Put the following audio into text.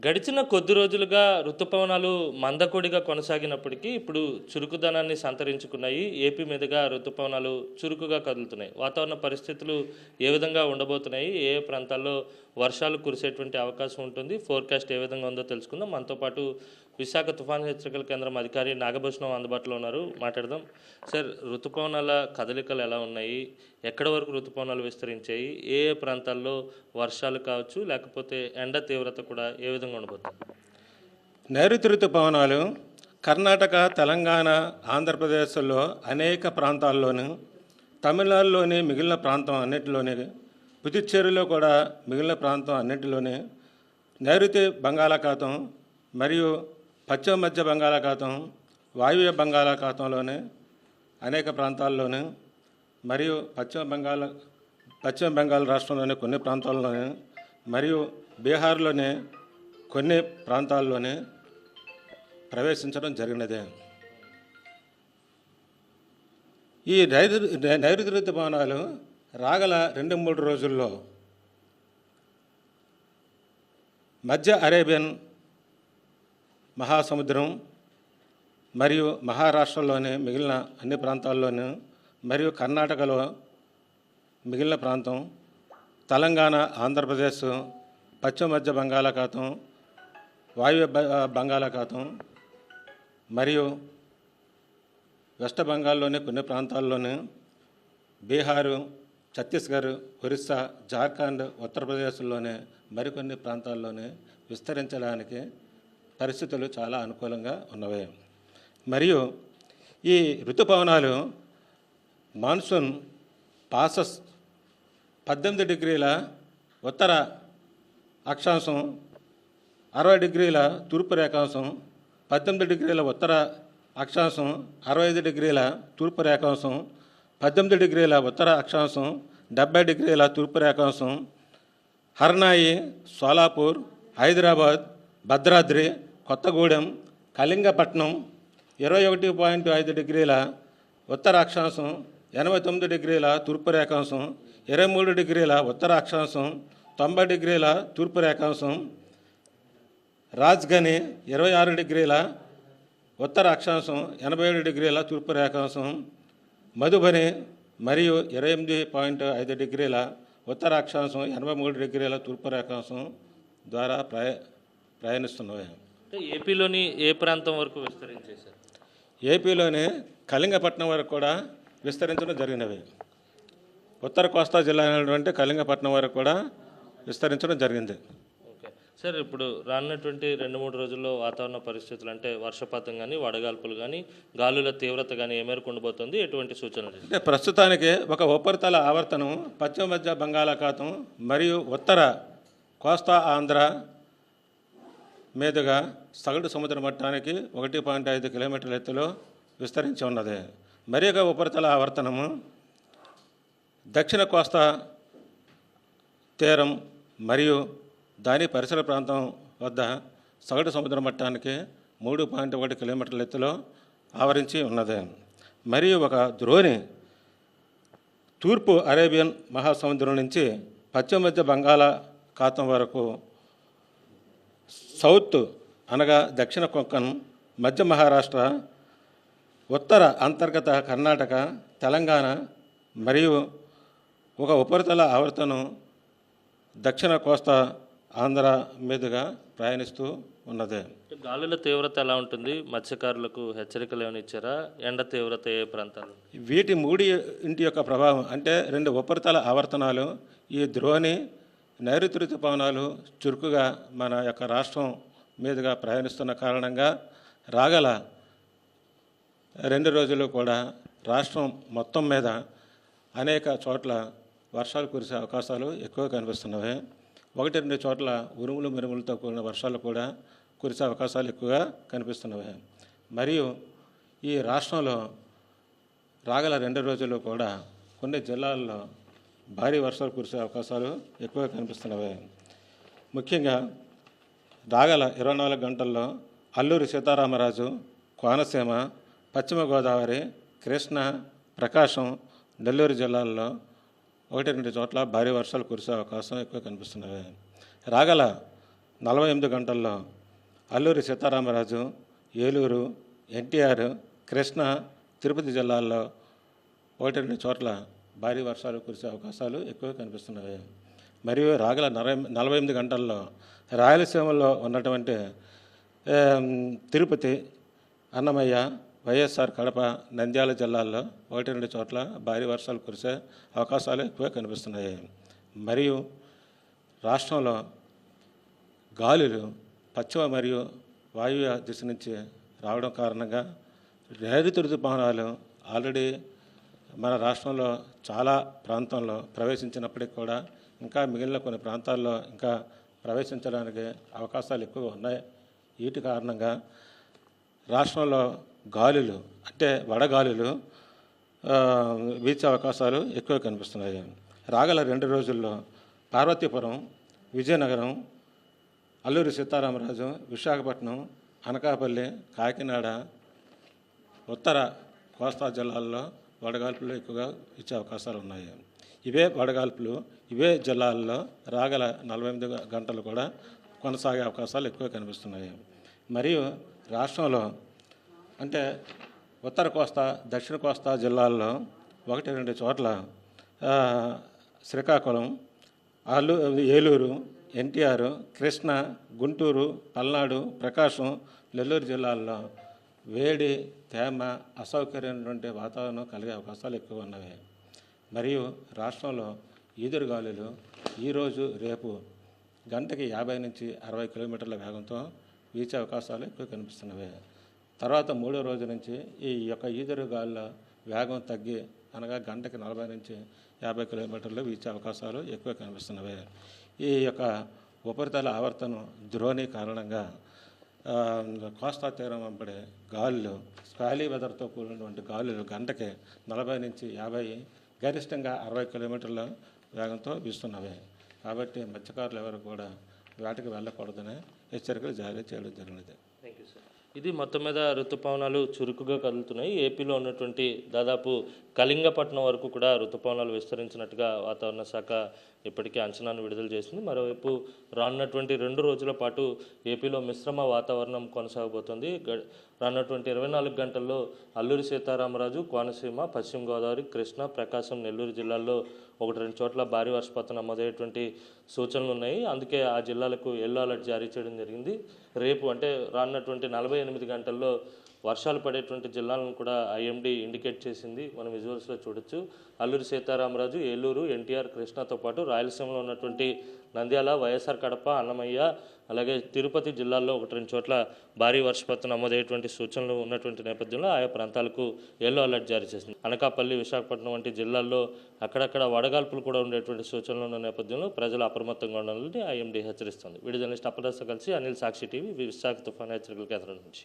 గడిచిన కొద్ది రోజులుగా ఋతుపవనాలు మందకొడిగా కొనసాగినప్పటికీ ఇప్పుడు చురుకుదనాన్ని సంతరించుకున్నాయి. ఏపీ మీదుగా ఋతుపవనాలు చురుకుగా కదులుతున్నాయి. వాతావరణ పరిస్థితులు ఏ విధంగా ఉండబోతున్నాయి? ఏ ఏ ప్రాంతాల్లో వర్షాలు కురిసేటువంటి అవకాశం ఉంటుంది? ఫోర్‌కాస్ట్ ఏ విధంగా ఉందో తెలుసుకుందాం. మనతో పాటు విశాఖ తుఫాను హెచ్చరికల కేంద్రం అధికారి నాగభూషణం అందుబాటులో ఉన్నారు. మాట్లాడదాం. సార్, ఋతుపవనాల కదలికలు ఎలా ఉన్నాయి? ఎక్కడి వరకు ఋతుపవనాలు విస్తరించాయి? ఏ ఏ ప్రాంతాల్లో వర్షాలు కావచ్చు, లేకపోతే ఎండ తీవ్రత కూడా ఏ విధంగా ఉండబోతుంది? నైరుతి ఋతుపవనాలు కర్ణాటక, తెలంగాణ, ఆంధ్రప్రదేశ్లో అనేక ప్రాంతాల్లోనూ, తమిళనాడులోని మిగిలిన ప్రాంతం అన్నింటిలోనే, పుదుచ్చేరిలో కూడా మిగిలిన ప్రాంతం అన్నింటిలోనే, నైరుతి బంగాళాఖాతం మరియు పశ్చిమ మధ్య బంగాళాఖాతం, వాయువ్య బంగాళాఖాతంలోనే అనేక ప్రాంతాల్లోనూ మరియు పశ్చిమ బెంగాల్ రాష్ట్రంలోని కొన్ని ప్రాంతాల్లోనే మరియు బీహార్లోని కొన్ని ప్రాంతాల్లోనే ప్రవేశించడం జరిగినదే. ఈ నైరుతి ఋతుపవనాలు రాగల 2-3 రోజుల్లో మధ్య అరేబియన్ మహాసముద్రం మరియు మహారాష్ట్రలోని మిగిలిన అన్ని ప్రాంతాల్లోనూ మరియు కర్ణాటకలో మిగిలిన ప్రాంతం, తెలంగాణ, ఆంధ్రప్రదేశ్, పశ్చిమ మధ్య బంగాళాఖాతం, వాయువ్య బంగాళాఖాతం మరియు వెస్ట్ బెంగాల్లోని కొన్ని ప్రాంతాల్లోనూ, బీహారు, ఛత్తీస్గఢ్, ఒరిస్సా, జార్ఖండ్, ఉత్తరప్రదేశ్లోనే మరికొన్ని ప్రాంతాల్లోనే విస్తరించడానికి పరిస్థితులు చాలా అనుకూలంగా ఉన్నవి. మరియు ఈ ఋతుపవనాలు మాన్సూన్ పాసస్ 18 డిగ్రీల ఉత్తర అక్షాంశం, 60 డిగ్రీల తూర్పు రేఖాంశం, 18 డిగ్రీల ఉత్తర అక్షాంశం, 65 డిగ్రీల తూర్పు రేఖాంశం, 18 డిగ్రీల ఉత్తర అక్షాంశం, 70 డిగ్రీల తూర్పు రేఖాంశం, హర్నాయి, సోలాపూర్, హైదరాబాద్, భద్రాద్రి, కొత్తగూడెం, కళింగపట్నం, 21.5 డిగ్రీల ఉత్తర అక్షాంశం, 89 డిగ్రీల తూర్పు రేఖాంశం, 23 డిగ్రీల ఉత్తర అక్షాంశం, 90 డిగ్రీల తూర్పు రేఖాంశం, రాజ్గని 26 డిగ్రీల ఉత్తర అక్షాంశం, 87 డిగ్రీల తూర్పు రేఖాంశం, మధుబని మరియు 28.5 డిగ్రీల ఉత్తర అక్షాంశం, 83 డిగ్రీల తూర్పు రేఖాంశం ద్వారా ప్రయాణిస్తున్నవి. ఏపీలోని ఏ ప్రాంతం వరకు విస్తరించేశారు? ఏపీలోని కళింగపట్నం వరకు కూడా విస్తరించడం జరిగినవి. ఉత్తర కోస్తా జిల్లా అయినటువంటి కళింగపట్నం వరకు కూడా విస్తరించడం జరిగింది. ఓకే సార్, ఇప్పుడు రానున్నటువంటి 2-3 రోజుల్లో వాతావరణ పరిస్థితులు అంటే వర్షపాతం కానీ, వడగాల్పులు కానీ, గాలుల తీవ్రత కానీ ఏ మేరకు ఉండబోతుంది? ఎటువంటి సూచనలు? అంటే ప్రస్తుతానికి ఒక ఉపరితల ఆవర్తనం పశ్చిమ మధ్య బంగాళాఖాతం మరియు ఉత్తర కోస్తా ఆంధ్ర మీదుగా సగటు సముద్ర మట్టానికి 1.5 కిలోమీటర్ల ఎత్తులో విస్తరించి ఉన్నది. మరి ఒక ఉపరితల ఆవర్తనము దక్షిణ కోస్తా తీరం మరియు దాని పరిసర ప్రాంతం వద్ద సగటు సముద్ర మట్టానికి 3.1 కిలోమీటర్ల ఎత్తులో ఆవరించి ఉన్నది. మరియు ఒక ద్రోణి తూర్పు అరేబియన్ మహాసముద్రం నుంచి పశ్చిమ మధ్య బంగాళాఖాతం వరకు, సౌత్ అనగా దక్షిణ కొంకణ్, మధ్య మహారాష్ట్ర, ఉత్తర అంతర్గత కర్ణాటక, తెలంగాణ మరియు ఒక ఉపరితల ఆవర్తనం దక్షిణ కోస్తా ఆంధ్ర మీదుగా ప్రయాణిస్తూ ఉన్నది. గాలుల తీవ్రత ఎలా ఉంటుంది? మత్స్యకారులకు హెచ్చరికలు ఏమైనా ఇచ్చారా? ఎండ తీవ్రత ఏ ప్రాంతాలు? వీటి ఇంటి యొక్క ప్రభావం అంటే 2 ఉపరితల ఆవర్తనాలు, ఈ ద్రోణి, నైరుతి ఋతుపవనాలు చురుకుగా మన యొక్క రాష్ట్రం మీదుగా ప్రయాణిస్తున్న కారణంగా రాగల 2 రోజులు కూడా రాష్ట్రం మొత్తం మీద అనేక చోట్ల వర్షాలు కురిసే అవకాశాలు ఎక్కువ కనిపిస్తున్నవి. 1-2 చోట్ల ఉరుములు మెరుములతో కూడిన వర్షాలు కూడా కురిసే అవకాశాలు ఎక్కువగా కనిపిస్తున్నవి. మరియు ఈ రాష్ట్రంలో రాగల 2 రోజులు కూడా కొన్ని జిల్లాల్లో భారీ వర్షాలు కురిసే అవకాశాలు ఎక్కువగా కనిపిస్తున్నవి. ముఖ్యంగా రాగల 24 గంటల్లో అల్లూరి సీతారామరాజు, కోనసీమ, పశ్చిమ గోదావరి, కృష్ణా, ప్రకాశం, నెల్లూరు జిల్లాల్లో 1-2 చోట్ల భారీ వర్షాలు కురిసే అవకాశం ఎక్కువ కనిపిస్తున్నవి. రాగల 48 గంటల్లో అల్లూరి సీతారామరాజు, ఏలూరు, ఎన్టీఆర్, కృష్ణా, తిరుపతి జిల్లాల్లో 1-2 చోట్ల భారీ వర్షాలు కురిసే అవకాశాలు ఎక్కువగా కనిపిస్తున్నాయి. మరియు రాగల 48 గంటల్లో రాయలసీమలో ఉన్నటువంటి తిరుపతి, అన్నమయ్య, వైఎస్ఆర్ కడప, నంద్యాల జిల్లాల్లో 1-2 చోట్ల భారీ వర్షాలు కురిసే అవకాశాలు ఎక్కువగా కనిపిస్తున్నాయి. మరియు రాష్ట్రంలో గాలులు పశ్చిమ మరియు వాయువ్య దిశ నుంచి రావడం కారణంగా నైరుతి ఋతుపవనాలు ఆల్రెడీ మన రాష్ట్రంలో చాలా ప్రాంతంలో ప్రవేశించినప్పటికీ కూడా ఇంకా మిగిలిన కొన్ని ప్రాంతాల్లో ఇంకా ప్రవేశించడానికి అవకాశాలు ఎక్కువగా ఉన్నాయి. వీటి కారణంగా రాష్ట్రంలో గాలులు అంటే వడగాలులు వీచే అవకాశాలు ఎక్కువ కనిపిస్తున్నాయి. రాగల 2 రోజుల్లో పార్వతీపురం, విజయనగరం, అల్లూరి సీతారామరాజు, విశాఖపట్నం, అనకాపల్లి, కాకినాడ, ఉత్తర కోస్తా జిల్లాల్లో వడగాల్పులు ఎక్కువగా ఇచ్చే అవకాశాలు ఉన్నాయి. ఇవే వడగాల్పులు ఇవే జిల్లాల్లో రాగల 48 గంటలు కూడా కొనసాగే అవకాశాలు ఎక్కువ కనిపిస్తున్నాయి. మరియు రాష్ట్రంలో అంటే ఉత్తర కోస్తా, దక్షిణ కోస్తా జిల్లాల్లో 1-2 చోట్ల శ్రీకాకుళం, ఏలూరు, ఎన్టీఆర్, కృష్ణా, గుంటూరు, పల్నాడు, ప్రకాశం, నెల్లూరు జిల్లాల్లో వేడి, తేమ, అసౌకర్యమైనటువంటి వాతావరణం కలిగే అవకాశాలు ఎక్కువ ఉన్నవి. మరియు రాష్ట్రంలో ఈదురుగాలులు ఈరోజు రేపు గంటకి 50 నుంచి 60 కిలోమీటర్ల వేగంతో వీచే అవకాశాలు ఎక్కువ కనిపిస్తున్నవి. తర్వాత 3వ రోజు నుంచి ఈ యొక్క ఈదురుగాలుల వేగం తగ్గి అనగా గంటకి 40 నుంచి 50 కిలోమీటర్లు వీచే అవకాశాలు ఎక్కువ కనిపిస్తున్నవి. ఈ యొక్క ఉపరితల ఆవర్తనం ద్రోణి కారణంగా కోస్తా తీరం వెంబడి గాలులు స్పాలీ వెదర్తో కూడినటువంటి గాలులు గంటకి 40 నుంచి 50 గరిష్టంగా 60 కిలోమీటర్ల వేగంతో వీస్తున్నవి. కాబట్టి మత్స్యకారులు ఎవరు కూడా వేటకు వెళ్ళకూడదని హెచ్చరికలు జారీ చేయడం జరిగినది. Thank you sir. ఇది మొత్తం మీద ఋతుపవనాలు చురుకుగా కదులుతున్నాయి. ఏపీలో ఉన్నటువంటి దాదాపు కళింగపట్నం వరకు కూడా ఋతుపవనాలు విస్తరించినట్టుగా వాతావరణ శాఖ ఇప్పటికే అంచనాను విడుదల చేసింది. మరోవైపు రానున్నటువంటి 2 రోజుల పాటు ఏపీలో మిశ్రమ వాతావరణం కొనసాగబోతోంది. రానున్నటువంటి 24 గంటల్లో అల్లూరి సీతారామరాజు, కోనసీమ, పశ్చిమ గోదావరి, కృష్ణా, ప్రకాశం, నెల్లూరు జిల్లాల్లో 1-2 చోట్ల భారీ వర్షపాతం నమోదయ్యేటువంటి సూచనలు ఉన్నాయి. అందుకే ఆ జిల్లాలకు ఎల్లో అలర్ట్ జారీ చేయడం జరిగింది. రేపు అంటే రానున్నటువంటి 48 గంటల్లో వర్షాలు పడేటువంటి జిల్లాలను కూడా ఐఎండీ ఇండికేట్ చేసింది. మనం విజువల్స్లో చూడొచ్చు. అల్లూరి సీతారామరాజు, ఏలూరు, ఎన్టీఆర్, కృష్ణాతో పాటు రాయలసీమలో ఉన్నటువంటి నంద్యాల, వైఎస్ఆర్ కడప, అన్నమయ్య, అలాగే తిరుపతి జిల్లాల్లో 1-2 చోట్ల భారీ వర్షపాతం నమోదయ్యేటువంటి సూచనలు ఉన్నటువంటి నేపథ్యంలో ఆయా ప్రాంతాలకు ఎల్లో అలర్ట్ జారీ చేసింది. అనకాపల్లి, విశాఖపట్నం వంటి జిల్లాల్లో అక్కడక్కడ వడగాల్పులు కూడా ఉండేటువంటి సూచనలు ఉన్న నేపథ్యంలో ప్రజలు అప్రమత్తంగా ఉండాలని ఐఎండీ హెచ్చరిస్తుంది. వీడియో జర్నలిస్ట్ అప్పదాస్తో కలిసి అనిల్, సాక్షి టీవీ, విశాఖ తుఫాను హెచ్చరికల కేంద్రం నుంచి.